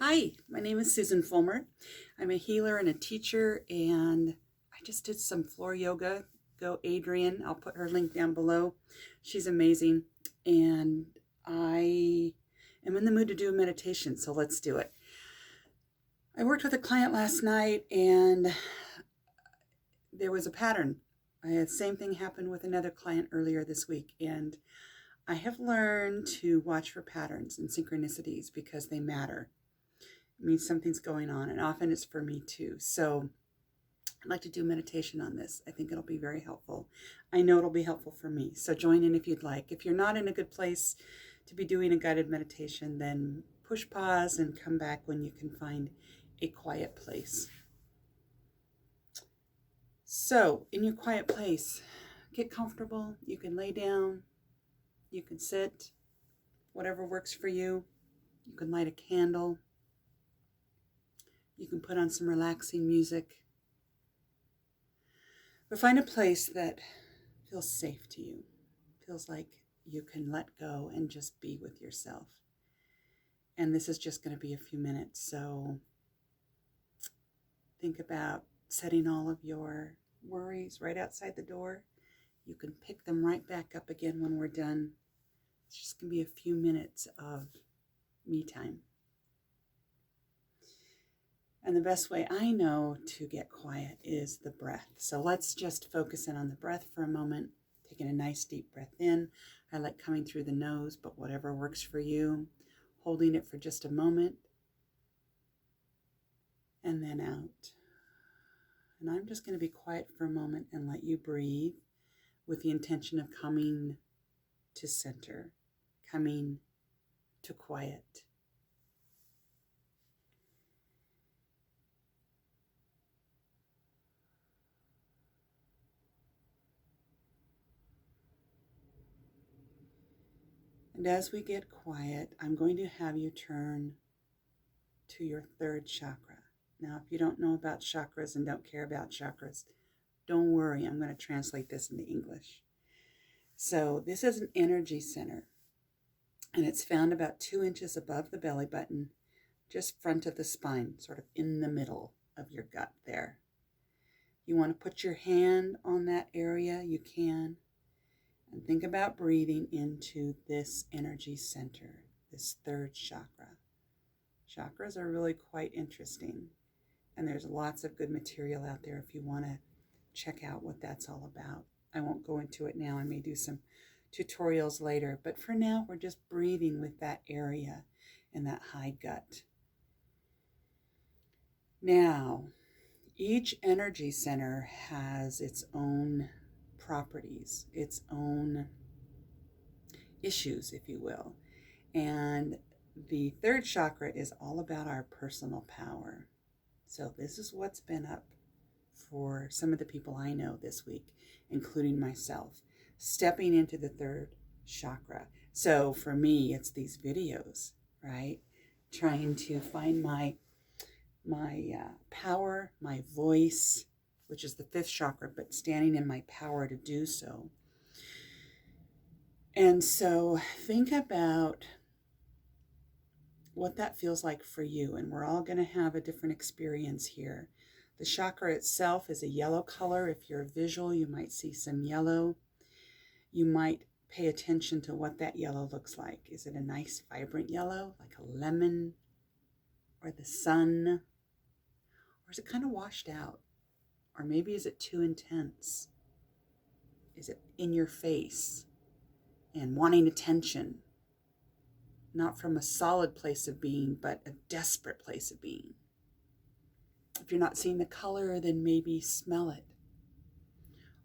Hi, my name is Susan Fullmer. I'm a healer and a teacher, and I just did some floor yoga. Go Adrienne, I'll put her link down below. She's amazing, and I am in the mood to do a meditation, so let's do it. I worked with a client last night, and there was a pattern. I had the same thing happen with another client earlier this week, and I have learned to watch for patterns and synchronicities because they matter. It means something's going on, and often it's for me too. So I'd like to do meditation on this. I think it'll be very helpful. I know it'll be helpful for me. So join in if you'd like. If you're not in a good place to be doing a guided meditation, then push pause and come back when you can find a quiet place. So in your quiet place, get comfortable. You can lay down, you can sit, whatever works for you. You can light a candle. You can put on some relaxing music. But find a place that feels safe to you, feels like you can let go and just be with yourself. And this is just going to be a few minutes, so think about setting all of your worries right outside the door. You can pick them right back up again when we're done. It's just going to be a few minutes of me time. And the best way I know to get quiet is the breath. So let's just focus in on the breath for a moment. Taking a nice deep breath in. I like coming through the nose, but whatever works for you. Holding it for just a moment. And then out. And I'm just going to be quiet for a moment and let you breathe with the intention of coming to center, coming to quiet. And as we get quiet, I'm going to have you turn to your third chakra. Now, if you don't know about chakras and don't care about chakras, don't worry, I'm going to translate this into English. So this is an energy center, and it's found about 2 inches above the belly button, just front of the spine, sort of in the middle of your gut there. You want to put your hand on that area, you can, and think about breathing into this energy center, this third chakra. Chakras are really quite interesting, and there's lots of good material out there if you want to check out what that's all about. I won't go into it now. I may do some tutorials later, but for now, we're just breathing with that area in that high gut. Now, each energy center has its own properties, its own issues, if you will. And the third chakra is all about our personal power. So this is what's been up for some of the people I know this week, including myself, stepping into the third chakra. So for me, it's these videos, right? Trying to find my power, my voice, which is the fifth chakra, but standing in my power to do so. And so think about what that feels like for you. And we're all going to have a different experience here. The chakra itself is a yellow color. If you're visual, you might see some yellow. You might pay attention to what that yellow looks like. Is it a nice, vibrant yellow, like a lemon or the sun? Or is it kind of washed out? Or maybe is it too intense? Is it in your face and wanting attention? Not from a solid place of being, but a desperate place of being. If you're not seeing the color, then maybe smell it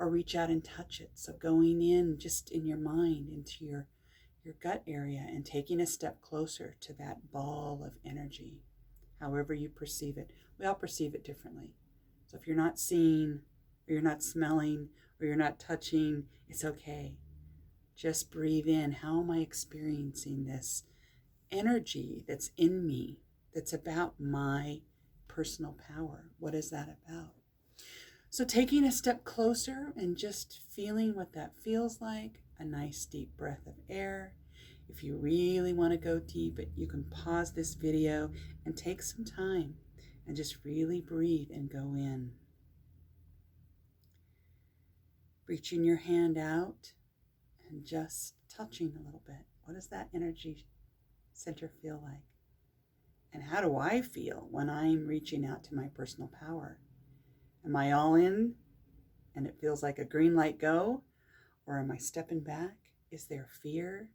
or reach out and touch it. So going in just in your mind into your gut area and taking a step closer to that ball of energy, however you perceive it. We all perceive it differently. So if you're not seeing, or you're not smelling, or you're not touching, it's okay. Just breathe in. How am I experiencing this energy that's in me, that's about my personal power? What is that about? So taking a step closer and just feeling what that feels like, a nice deep breath of air, If you really want to go deep, you can pause this video and take some time and just really breathe and go in. Reaching your hand out and just touching a little bit. What does that energy center feel like? And how do I feel when I'm reaching out to my personal power? Am I all in and it feels like a green light go? Or am I stepping back? Is there fear?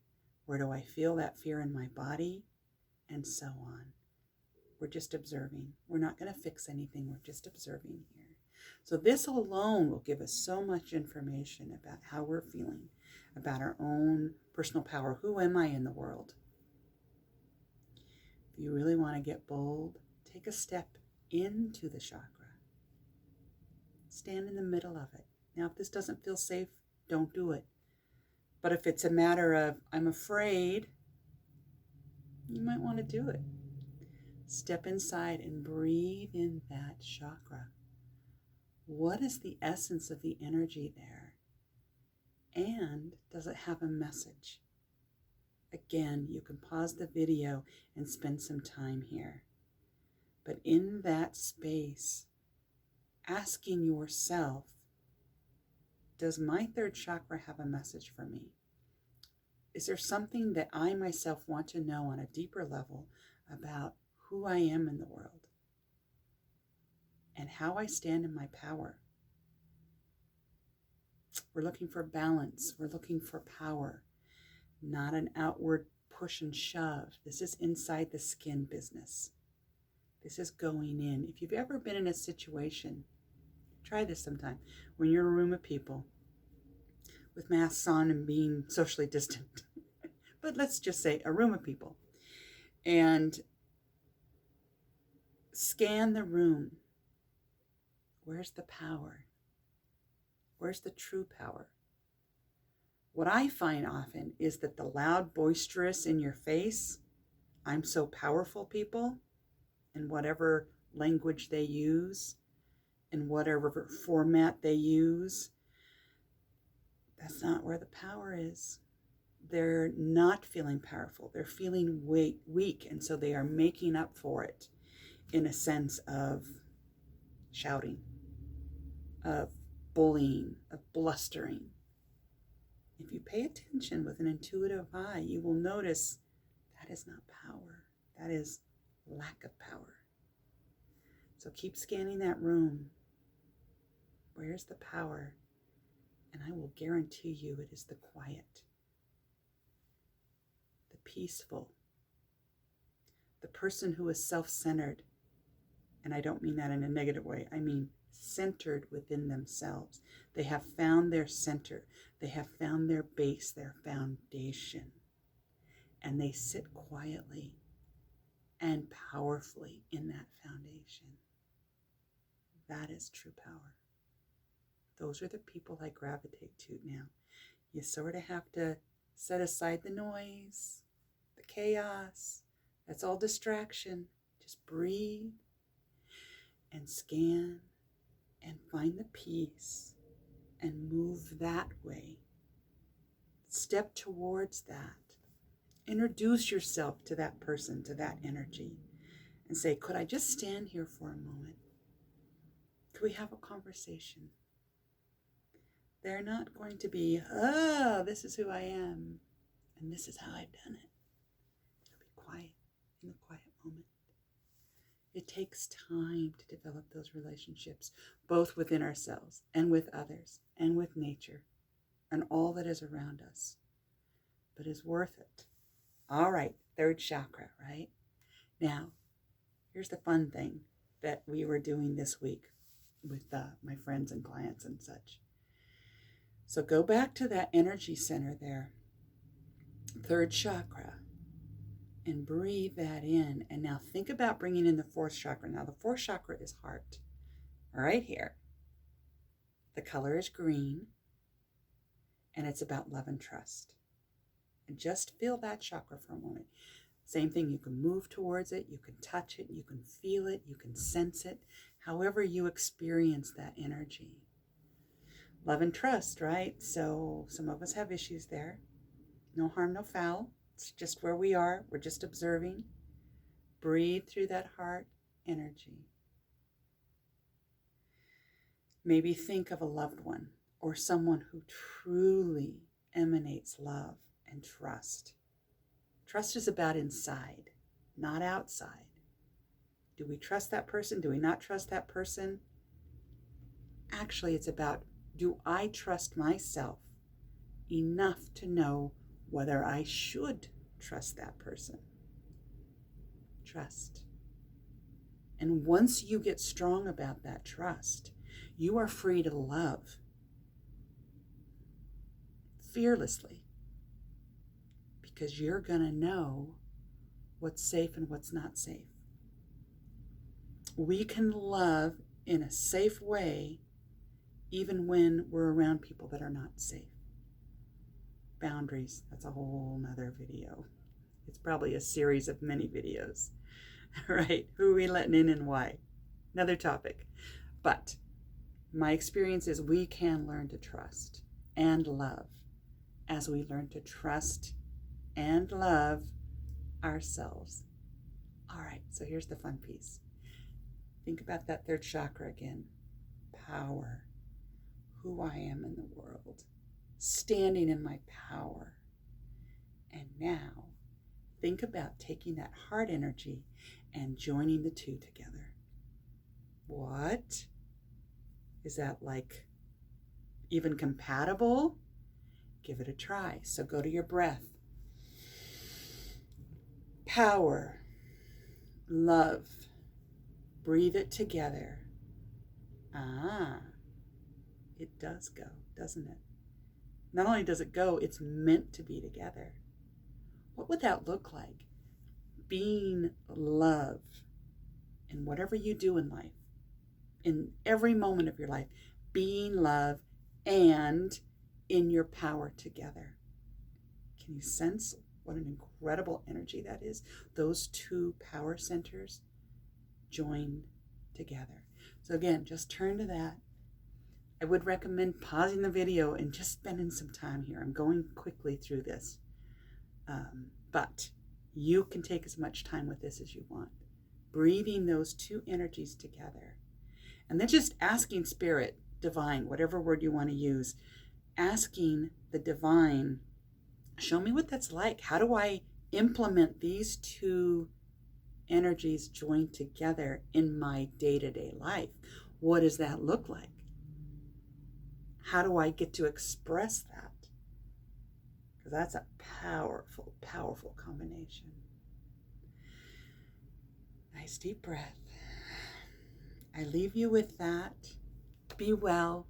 Where do I feel that fear in my body? And so on. We're just observing. We're not going to fix anything. We're just observing here. So this alone will give us so much information about how we're feeling, about our own personal power. Who am I in the world? If you really want to get bold, take a step into the chakra. Stand in the middle of it. Now, if this doesn't feel safe, don't do it. But if it's a matter of, I'm afraid, you might want to do it. Step inside and breathe in that chakra. What is the essence of the energy there? And does it have a message? Again, you can pause the video and spend some time here. But in that space, asking yourself, does my third chakra have a message for me? Is there something that I myself want to know on a deeper level about who I am in the world and how I stand in my power? We're looking for balance. We're looking for power, not an outward push and shove. This is inside the skin business. This is going in. If you've ever been in a situation, try this sometime, when you're in a room of people with masks on and being socially distant, but let's just say a room of people, and scan the room. Where's the power? Where's the true power? What I find often is that the loud, boisterous, in your face, I'm so powerful people, in whatever language they use, in whatever format they use, that's not where the power is. They're not feeling powerful. They're feeling weak, and so they are making up for it in a sense of shouting, of bullying, of blustering. If you pay attention with an intuitive eye, you will notice that is not power. That is lack of power. So keep scanning that room. Where's the power? And I will guarantee you it is the quiet, the peaceful, the person who is self-centered. And I don't mean that in a negative way. I mean centered within themselves. They have found their center. They have found their base, their foundation. And they sit quietly and powerfully in that foundation. That is true power. Those are the people I gravitate to now. You sort of have to set aside the noise, the chaos. That's all distraction. Just breathe and scan and find the peace and move that way. Step towards that. Introduce yourself to that person, to that energy, and say, could I just stand here for a moment? Could we have a conversation? They're not going to be, oh, this is who I am, and this is how I've done it. It'll be quiet in the quiet moment. It takes time to develop those relationships, both within ourselves and with others and with nature and all that is around us, but it's worth it. All right, third chakra, right? Now, here's the fun thing that we were doing this week with my friends and clients and such. So go back to that energy center there, third chakra, and breathe that in. And now think about bringing in the fourth chakra. Now the fourth chakra is heart, right here. The color is green, and it's about love and trust. And just feel that chakra for a moment. Same thing, you can move towards it, you can touch it, you can feel it, you can sense it, however you experience that energy. Love and trust, right? So some of us have issues there. No harm, no foul. It's just where we are. We're just observing. Breathe through that heart energy. Maybe think of a loved one or someone who truly emanates love and trust. Trust is about inside, not outside. Do we trust that person? Do we not trust that person? Actually, it's about, do I trust myself enough to know whether I should trust that person? Trust. And once you get strong about that trust, you are free to love fearlessly, because you're going to know what's safe and what's not safe. We can love in a safe way even when we're around people that are not safe. Boundaries, that's a whole nother video. It's probably a series of many videos. Right? Who are we letting in and why? Another topic. But my experience is we can learn to trust and love as we learn to trust and love ourselves. All right, so here's the fun piece. Think about that third chakra again. Power. Who I am in the world. Standing in my power. And now, think about taking that heart energy and joining the two together. What? Is that like even compatible? Give it a try. So go to your breath. Power. Love. Breathe it together. It does go, doesn't it? Not only does it go, it's meant to be together. What would that look like? Being love in whatever you do in life, in every moment of your life, being love and in your power together. Can you sense what an incredible energy that is? Those two power centers join together. So again, just turn to that. I would recommend pausing the video and just spending some time here. I'm going quickly through this. But you can take as much time with this as you want. Breathing those two energies together. And then just asking Spirit, Divine, whatever word you want to use, asking the Divine, show me what that's like. How do I implement these two energies joined together in my day-to-day life? What does that look like? How do I get to express that? Because that's a powerful, powerful combination. Nice deep breath. I leave you with that. Be well.